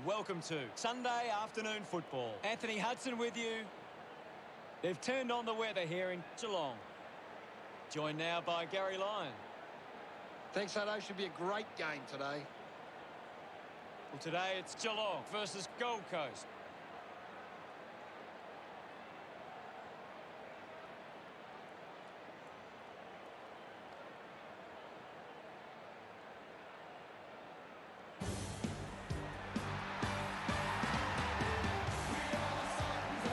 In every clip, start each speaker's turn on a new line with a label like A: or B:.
A: welcome to Sunday afternoon football. Anthony Hudson with you. They've turned on the weather here in Geelong. Joined now by Gary Lyon.
B: Thanks, Hutto. Should be a great game today.
A: Well, today it's Geelong versus Gold Coast.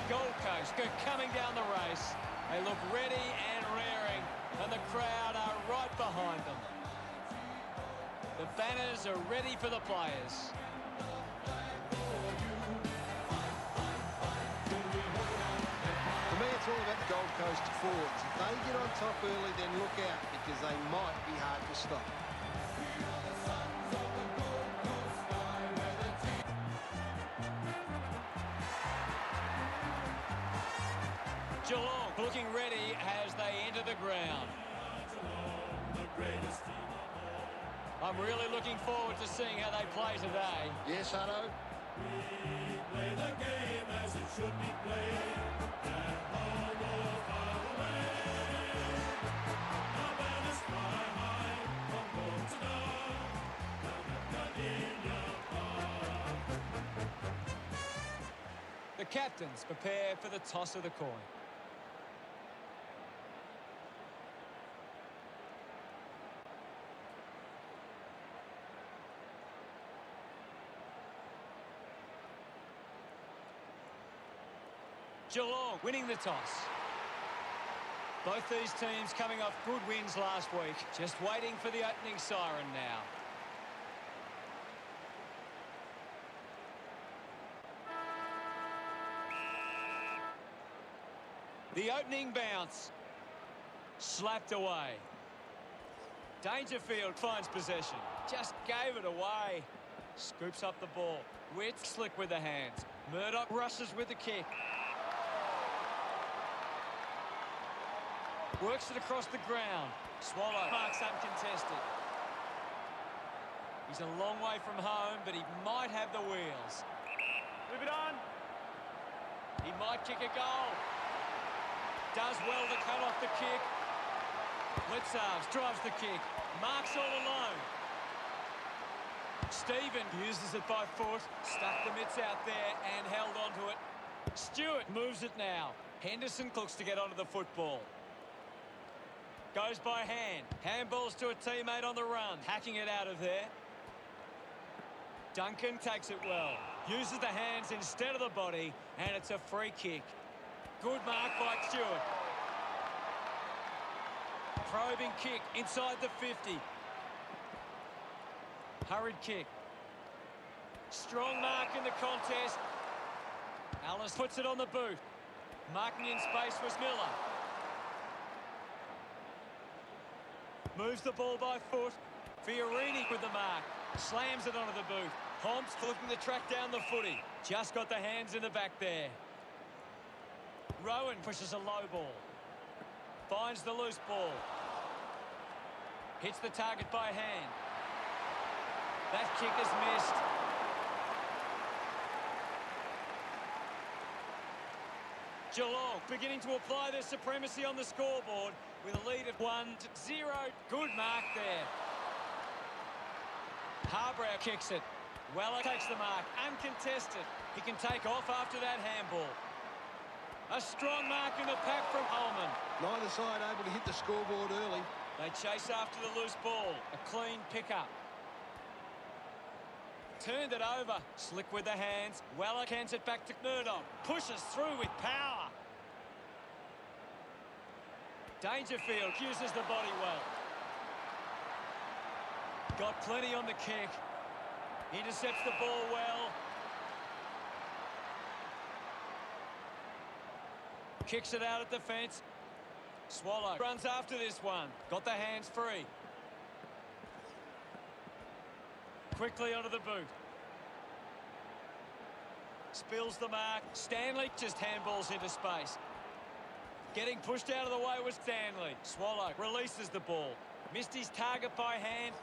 A: Gold Coast coming down the race. They look ready and raring, and the crowd are right behind them. The banners are ready for the players.
B: For me, it's all about the Gold Coast forwards. If they get on top early, then look out, because they might be hard to stop.
A: Geelong looking ready as they enter the ground. I'm really looking forward to seeing how they play today.
B: Yes, Hutto.
C: We play the game as it should be played, and all go far away. Our banners fly high from goal to dawn, down at Kardinia Park.
A: The captains prepare for the toss of the coin. Geelong winning the toss. Both these teams coming off good wins last week. Just waiting for the opening siren now. The opening bounce. Slapped away. Dangerfield finds possession. Just gave it away. Scoops up the ball. Witt slick with the hands. Murdoch rushes with the kick. Works it across the ground. Swallow marks uncontested. He's a long way from home, but he might have the wheels. Move it on. He might kick a goal. Does well to cut off the kick. Blitzarves drives the kick. Marks all alone. Stephen uses it by foot. Stuck the mitts out there and held onto it. Stewart moves it now. Henderson looks to get onto the football. Goes by hand. Handballs to a teammate on the run. Hacking it out of there. Duncan takes it well. Uses the hands instead of the body, and it's a free kick. Good mark by Stewart. Probing kick inside the 50. Hurried kick. Strong mark in the contest. Alice puts it on the boot. Marking in space was Miller. Moves the ball by foot. Fiorini with the mark. Slams it onto the boot. Homps looking to track down the footy. Just got the hands in the back there. Rowan pushes a low ball. Finds the loose ball. Hits the target by hand. That kick is missed. Geelong beginning to apply their supremacy on the scoreboard with a lead of 1-0. Good mark there. Harbrow kicks it. Weller takes the mark. Uncontested. He can take off after that handball. A strong mark in the pack from Holman.
B: Neither side able to hit the scoreboard early.
A: They chase after the loose ball. A clean pickup. Turned it over. Slick with the hands. Weller cans it back to Murdoch. Pushes through with power. Dangerfield uses the body well. Got plenty on the kick. Intercepts the ball well. Kicks it out at the fence. Swallow runs after this one. Got the hands free. Quickly onto the boot. Spills the mark. Stanley just handballs into space. Getting pushed out of the way was Stanley. Swallow releases the ball. Missed his target by hand.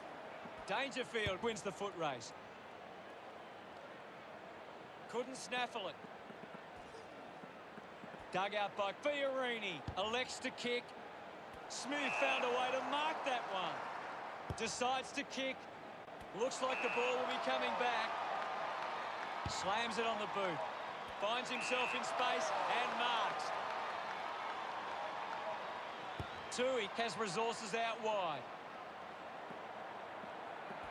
A: Dangerfield wins the foot race. couldn't snaffle it. Dug out by Fiorini. Elects to kick. Smith found a way to mark that one. Decides to kick. Looks like the ball will be coming back. Slams it on the boot. Finds himself in space and marks. Tui has resources out wide.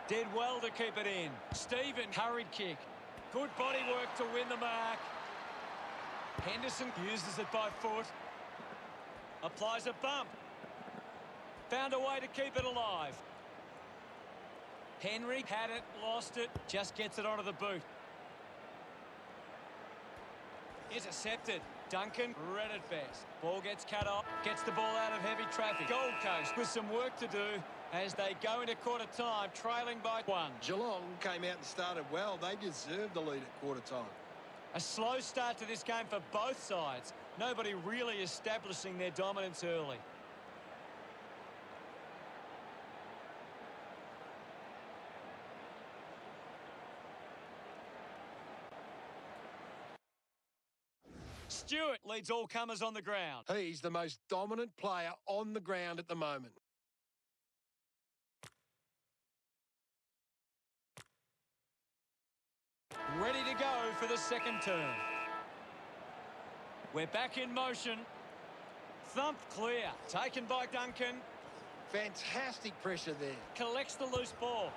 A: Did well to keep it in. Stephen, hurried kick. Good body work to win the mark. Henderson uses it by foot. Applies a bump. Found a way to keep it alive. Henry had it, lost it, just gets it onto the boot. Intercepted. Duncan, read it best. Ball gets cut off, gets the ball out of heavy traffic. Gold Coast with some work to do as they go into quarter time, trailing by 1.
B: Geelong came out and started well. They deserved the lead at quarter time.
A: A slow start to this game for both sides. Nobody really establishing their dominance early. Stewart leads all comers on the ground.
B: He's the most dominant player on the ground at the moment.
A: Ready to go for the second turn. We're back in motion. Thumped clear. Taken by Duncan.
B: Fantastic pressure there.
A: Collects the loose ball.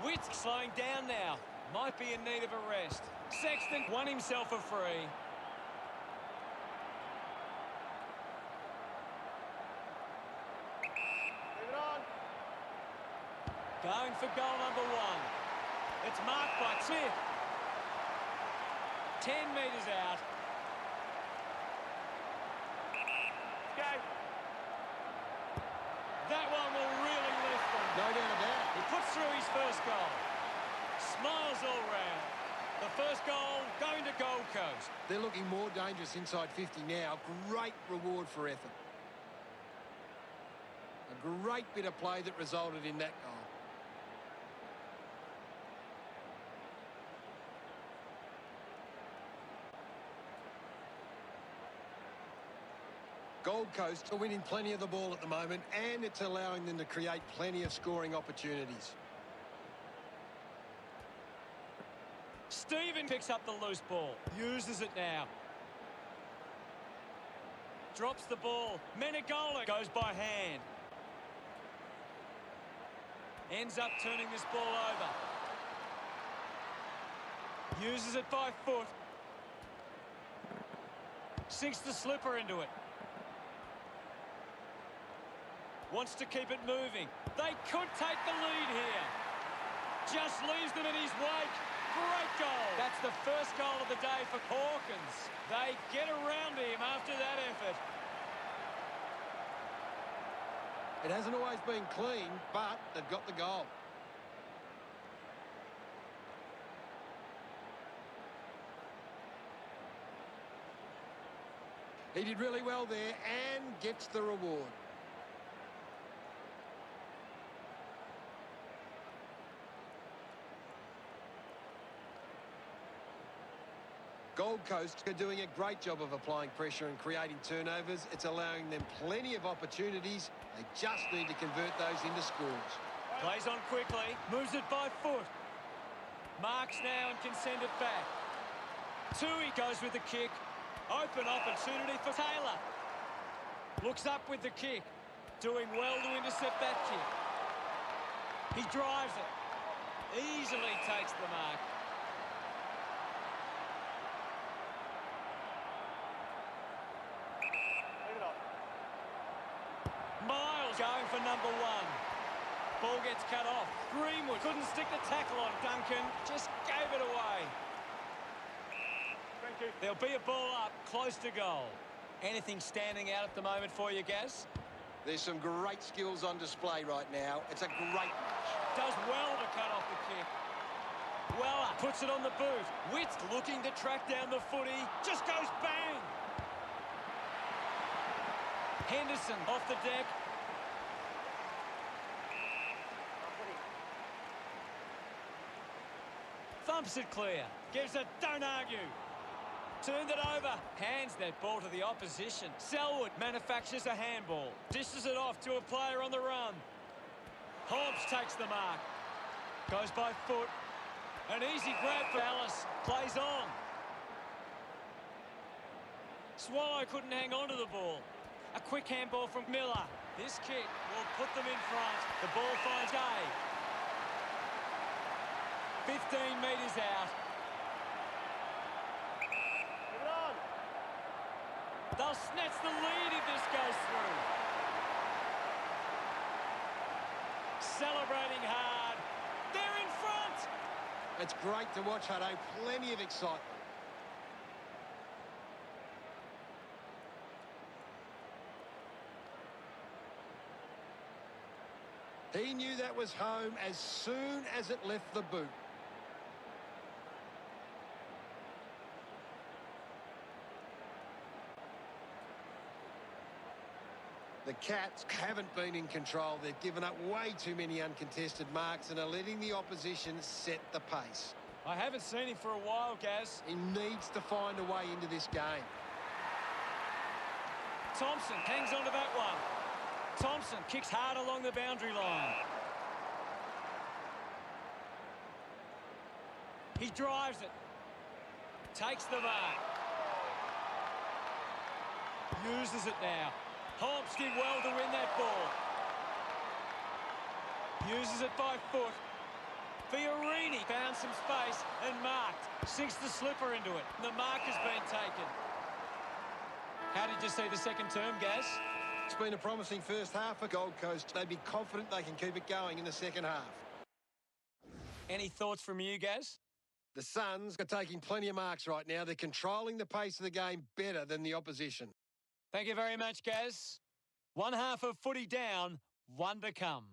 A: Witt slowing down now. Might be in need of a rest. Sexton won himself a free. Going for goal number 1. It's marked by Smith. 10 metres out. Go. That one will really lift them.
B: No doubt about it.
A: He puts through his first goal. Smiles all round. The first goal going to Gold Coast.
B: They're looking more dangerous inside 50 now. Great reward for effort. A great bit of play that resulted in that goal. Gold Coast are winning plenty of the ball at the moment, and it's allowing them to create plenty of scoring opportunities.
A: Stephen picks up the loose ball. Uses it now. Drops the ball. Menegola goes by hand. Ends up turning this ball over. Uses it by foot. Sinks the slipper into it. Wants to keep it moving. They could take the lead here. Just leaves them in his wake. Great goal. That's the first goal of the day for Hawkins. They get around him after that effort.
B: It hasn't always been clean, but they've got the goal. He did really well there and gets the reward. Gold Coast are doing a great job of applying pressure and creating turnovers. It's allowing them plenty of opportunities. They just need to convert those into scores.
A: Plays on quickly. Moves it by foot. Marks now and can send it back. Tui goes with the kick. Open opportunity for Taylor. Looks up with the kick. Doing well to intercept that kick. He drives it. Easily takes the mark. Miles going for number 1. Ball gets cut off. Greenwood couldn't stick the tackle on Duncan. Just gave it away. Thank you. There'll be a ball up close to goal. Anything standing out at the moment for you, Gaz?
B: There's some great skills on display right now. It's a great match.
A: Does well to cut off the kick. Weller puts it on the boot. Witt looking to track down the footy. Just goes bang. Henderson off the deck. Thumps it clear. Gives it, don't argue. Turned it over. Hands that ball to the opposition. Selwood manufactures a handball. Dishes it off to a player on the run. Hobbs takes the mark. Goes by foot. An easy grab for Alice. Plays on. Swallow couldn't hang on to the ball. A quick handball from Miller. This kick will put them in front. The ball finds Gay. 15 metres out. They'll snatch the lead if this goes through. Celebrating hard. They're in front.
B: It's great to watch, Hutto. Plenty of excitement. He knew that was home as soon as it left the boot. The Cats haven't been in control. They've given up way too many uncontested marks and are letting the opposition set the pace.
A: I haven't seen him for a while, Gaz.
B: He needs to find a way into this game.
A: Thompson hangs on to that one. Thompson kicks hard along the boundary line. He drives it. Takes the mark. Uses it now. Hobbs did well to win that ball. Uses it by foot. Fiorini found some space and marked. Sinks the slipper into it. The mark has been taken. How did you see the second term, Gaz?
B: It's been a promising first half for Gold Coast. They'd be confident they can keep it going in the second half.
A: Any thoughts from you, Gaz?
B: The Suns are taking plenty of marks right now. They're controlling the pace of the game better than the opposition.
A: Thank you very much, Gaz. One half of footy down, one to come.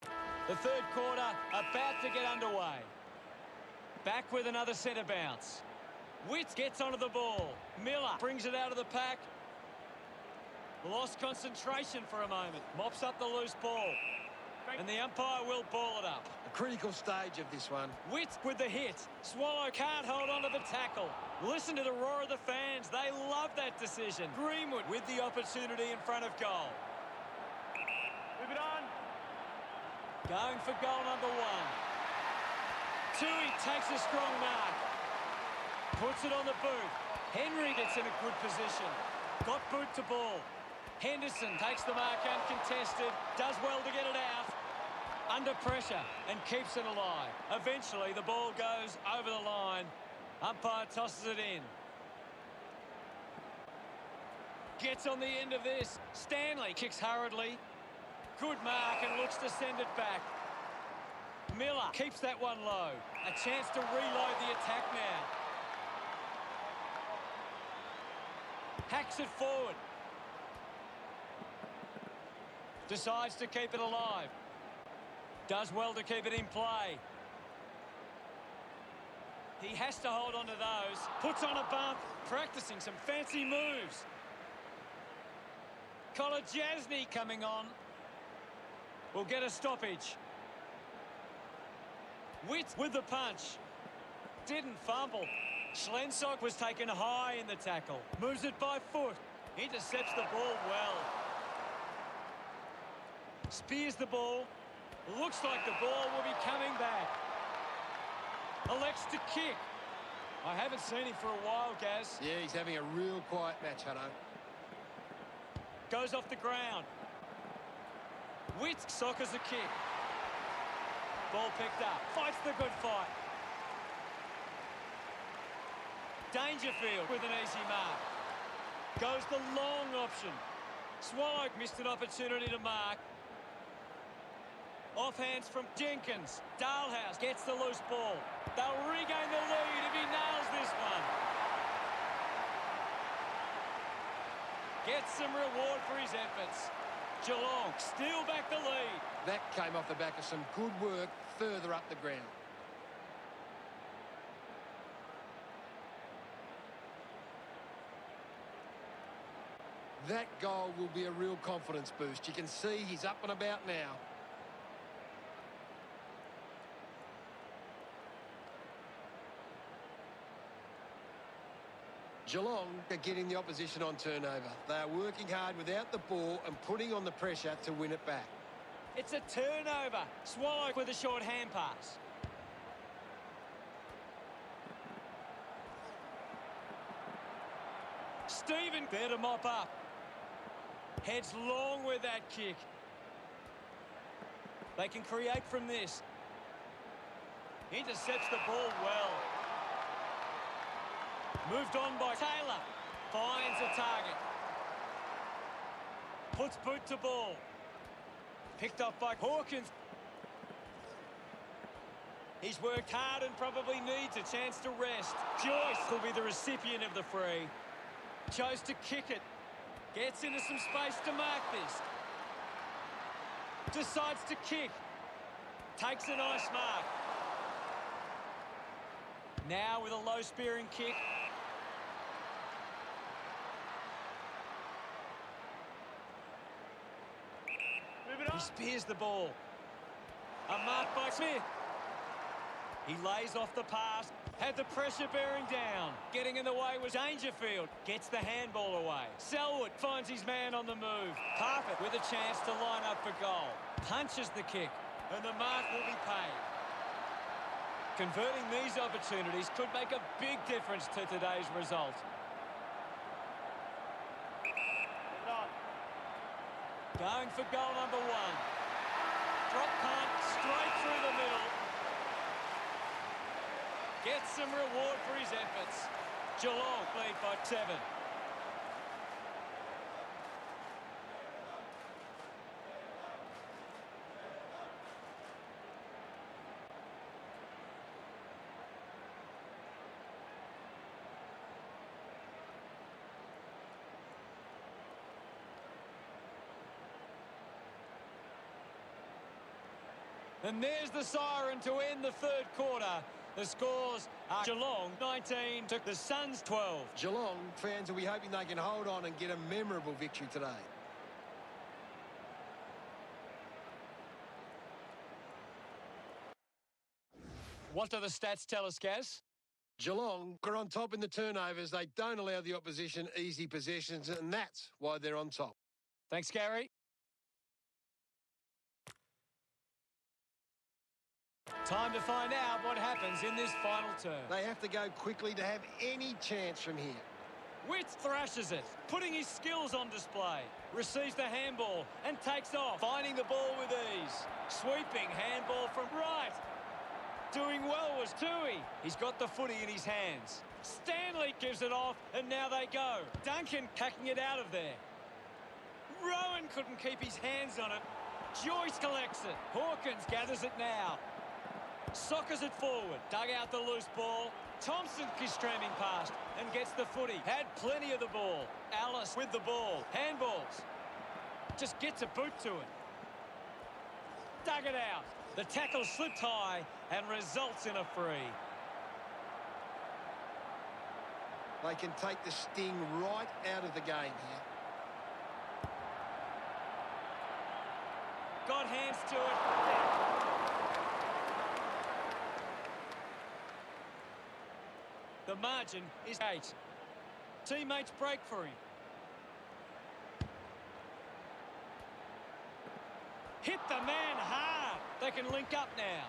A: The third quarter about to get underway. Back with another centre bounce. Witt gets onto the ball. Miller brings it out of the pack. Lost concentration for a moment. Mops up the loose ball. And the umpire will ball it up.
B: A critical stage of this one.
A: Witt with the hit. Swallow can't hold on to the tackle. Listen to the roar of the fans. They love that decision. Greenwood with the opportunity in front of goal. Move it on. Going for goal number one. Tui takes a strong mark. Puts it on the boot. Henry gets in a good position. Got boot to ball. Henderson takes the mark uncontested. Does well to get it out. Under pressure and keeps it alive. Eventually the ball goes over the line. Umpire tosses it in. Gets on the end of this. Stanley kicks hurriedly. Good mark and looks to send it back. Miller keeps that one low. A chance to reload the attack now. Hacks it forward. Decides to keep it alive. Does well to keep it in play. He has to hold on to those. Puts on a bump. Practicing some fancy moves. Kolajasny coming on. Will get a stoppage. Witt with the punch. Didn't fumble. Schlensok was taken high in the tackle. Moves it by foot. Intercepts the ball well. Spears the ball. Looks like the ball will be coming back. Elects to kick. I haven't seen him for a while, Gaz.
B: Yeah, he's having a real quiet match, Hutto.
A: Goes off the ground. Witt soccers a kick. Ball picked up. Fights the good fight. Dangerfield with an easy mark. Goes the long option. Swallow missed an opportunity to mark. Off hands from Jenkins. Dalhouse gets the loose ball. They'll regain the lead if he nails this one. Gets some reward for his efforts. Geelong steal back the lead.
B: That came off the back of some good work further up the ground. That goal will be a real confidence boost. You can see he's up and about now. Geelong are getting the opposition on turnover. They are working hard without the ball and putting on the pressure to win it back.
A: It's a turnover. Swallow with a short hand pass. Stephen there to mop up. Heads long with that kick. They can create from this. Intercepts the ball well. Moved on by Taylor. Finds a target. Puts boot to ball. Picked up by Hawkins. He's worked hard and probably needs a chance to rest. Joyce will be the recipient of the free. Chose to kick it. Gets into some space to mark this. Decides to kick. Takes a nice mark. Now with a low spearing kick. He spears the ball. A mark by Smith. He lays off the pass. Had the pressure bearing down. Getting in the way was Dangerfield. Gets the handball away. Selwood finds his man on the move. Parfitt with a chance to line up for goal. Punches the kick. And the mark will be paid. Converting these opportunities could make a big difference to today's result. Going for goal number one. Drop punt straight through the middle. Gets some reward for his efforts. Geelong lead by 7. And there's the siren to end the third quarter. The scores are Geelong 19 to the Suns 12.
B: Geelong fans will be hoping they can hold on and get a memorable victory today.
A: What do the stats tell us, Gaz?
B: Geelong are on top in the turnovers. They don't allow the opposition easy possessions, and that's why they're on top.
A: Thanks, Gary. Time to find out what happens in this final term.
B: They have to go quickly to have any chance from here.
A: Witt thrashes it, putting his skills on display. Receives the handball and takes off, finding the ball with ease. Sweeping handball from right. Doing well was Tui. He's got the footy in his hands. Stanley gives it off, and now they go. Duncan packing it out of there. Rowan couldn't keep his hands on it. Joyce collects it. Hawkins gathers it now. Soccers it forward. Dug out the loose ball. Thompson is streaming past and gets the footy. Had plenty of the ball. Alice with the ball. Handballs. Just gets a boot to it. Dug it out. The tackle slipped high and results in a free.
B: They can take the sting right out of the game here.
A: Got hands to it. The margin is 8. Teammates break for him. Hit the man hard. They can link up now.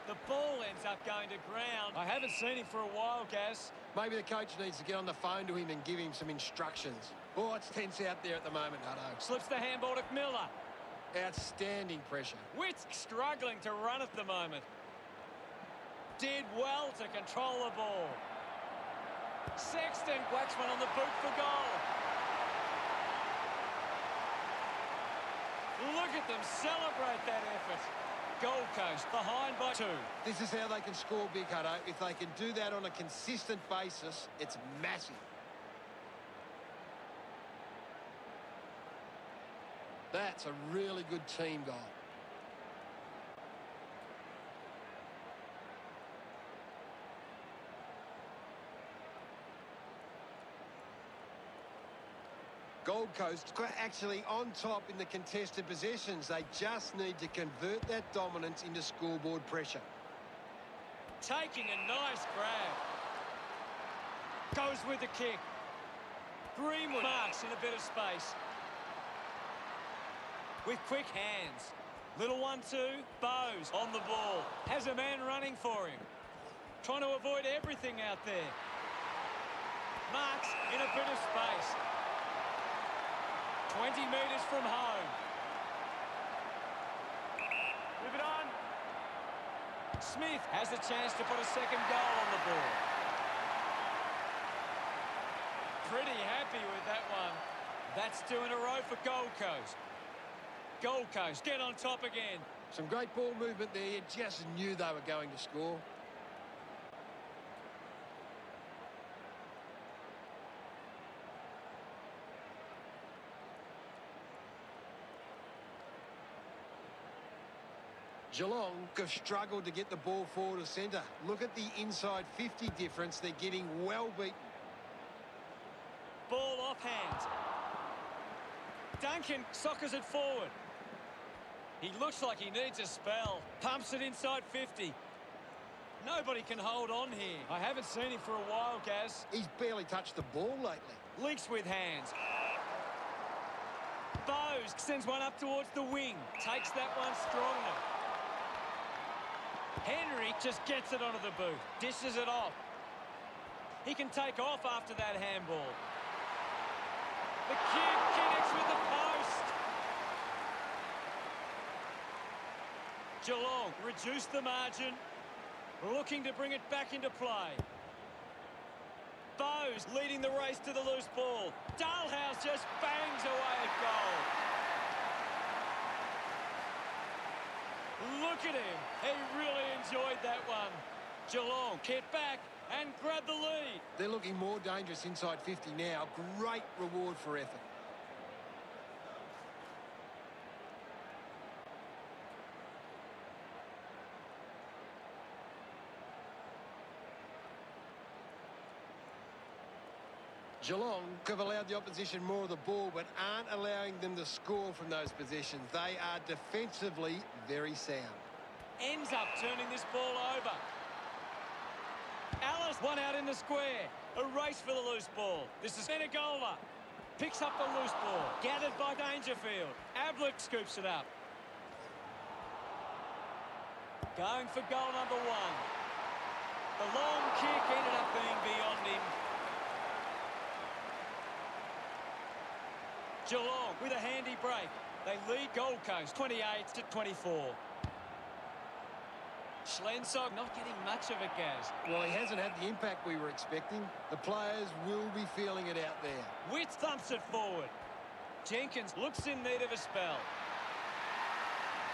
A: The ball ends up going to ground. I haven't seen him for a while, Gaz.
B: Maybe the coach needs to get on the phone to him and give him some instructions. Oh, it's tense out there at the moment, Hutto.
A: Slips the handball to Miller.
B: Outstanding pressure.
A: Witt's struggling to run at the moment. Did well to control the ball. Sexton whacks one on the boot for goal. Look at them celebrate that effort. Gold Coast behind by 2.
B: This is how they can score big, Hutto. If they can do that on a consistent basis, it's massive. That's a really good team goal. Gold Coast are actually on top in the contested possessions. They just need to convert that dominance into scoreboard pressure.
A: Taking a nice grab. Goes with the kick. Greenwood marks in a bit of space. With quick hands. Little 1-2. Bowes on the ball. Has a man running for him. Trying to avoid everything out there. Marks in a bit of space. 20 metres from home. Move it on. Smith has a chance to put a second goal on the board. Pretty happy with that one. That's 2 in a row for Gold Coast. Gold Coast get on top again.
B: Some great ball movement there. You just knew they were going to score. Geelong have struggled to get the ball forward of centre. Look at the inside 50 difference. They're getting well beaten.
A: Ball off hands. Duncan soccers it forward. He looks like he needs a spell. Pumps it inside 50. Nobody can hold on here. I haven't seen him for a while, Gaz.
B: He's barely touched the ball lately.
A: Links with hands. Bowes sends one up towards the wing. Takes that one strongly. Henry just gets it onto the boot. Dishes it off. He can take off after that handball. The kick connects with the post. Geelong reduce the margin. Looking to bring it back into play. Bowes leading the race to the loose ball. Dalhouse just bangs away at goal. Look at him. He really enjoyed that one. Geelong get back and grab the lead.
B: They're looking more dangerous inside 50 now. Great reward for effort. Geelong have allowed the opposition more of the ball but aren't allowing them to score from those positions. They are defensively very sound.
A: Ends up turning this ball over. Alice, one out in the square. A race for the loose ball. This is Senegola. Picks up the loose ball. Gathered by Dangerfield. Ablett scoops it up. Going for goal number 1. The long kick ended up being beyond him. Geelong with a handy break. They lead Gold Coast 28-24. Schlensog not getting much of it, Gaz.
B: Well, he hasn't had the impact we were expecting. The players will be feeling it out there.
A: Witt thumps it forward. Jenkins looks in need of a spell.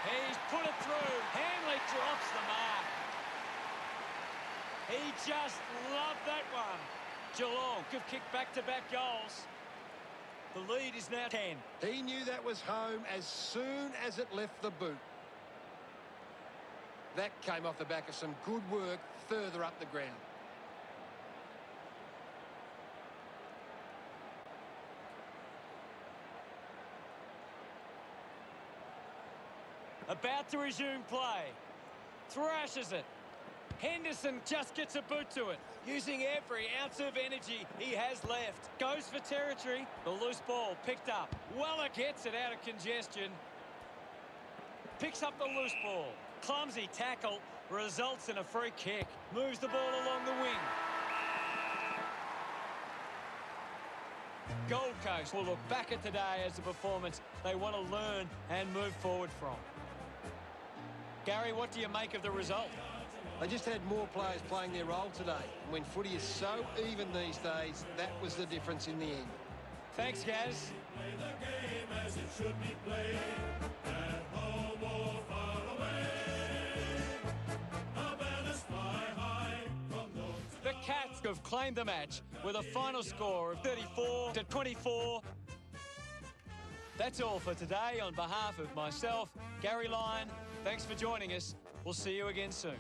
A: He's put it through. Hanley drops the mark. He just loved that one. Geelong have kicked back-to-back goals. The lead is now 10.
B: He knew that was home as soon as it left the boot. That came off the back of some good work further up the ground.
A: About to resume play. Thrashes it. Henderson just gets a boot to it, using every ounce of energy he has left. Goes for territory. The loose ball picked up. Weller gets it out of congestion. Picks up the loose ball. Clumsy tackle results in a free kick. Moves the ball along the wing. Gold Coast will look back at today as a performance they want to learn and move forward from. Gary, what do you make of the result?
B: They just had more players playing their role today. And when footy is so even these days, that was the difference in the end.
A: Thanks, Gaz.
C: Play the game as it should be played, at home or far away. Our banners fly high from north to
A: The Cats have claimed the match with a final score of 34-24. That's all for today. On behalf of myself, Gary Lyon, thanks for joining us. We'll see you again soon.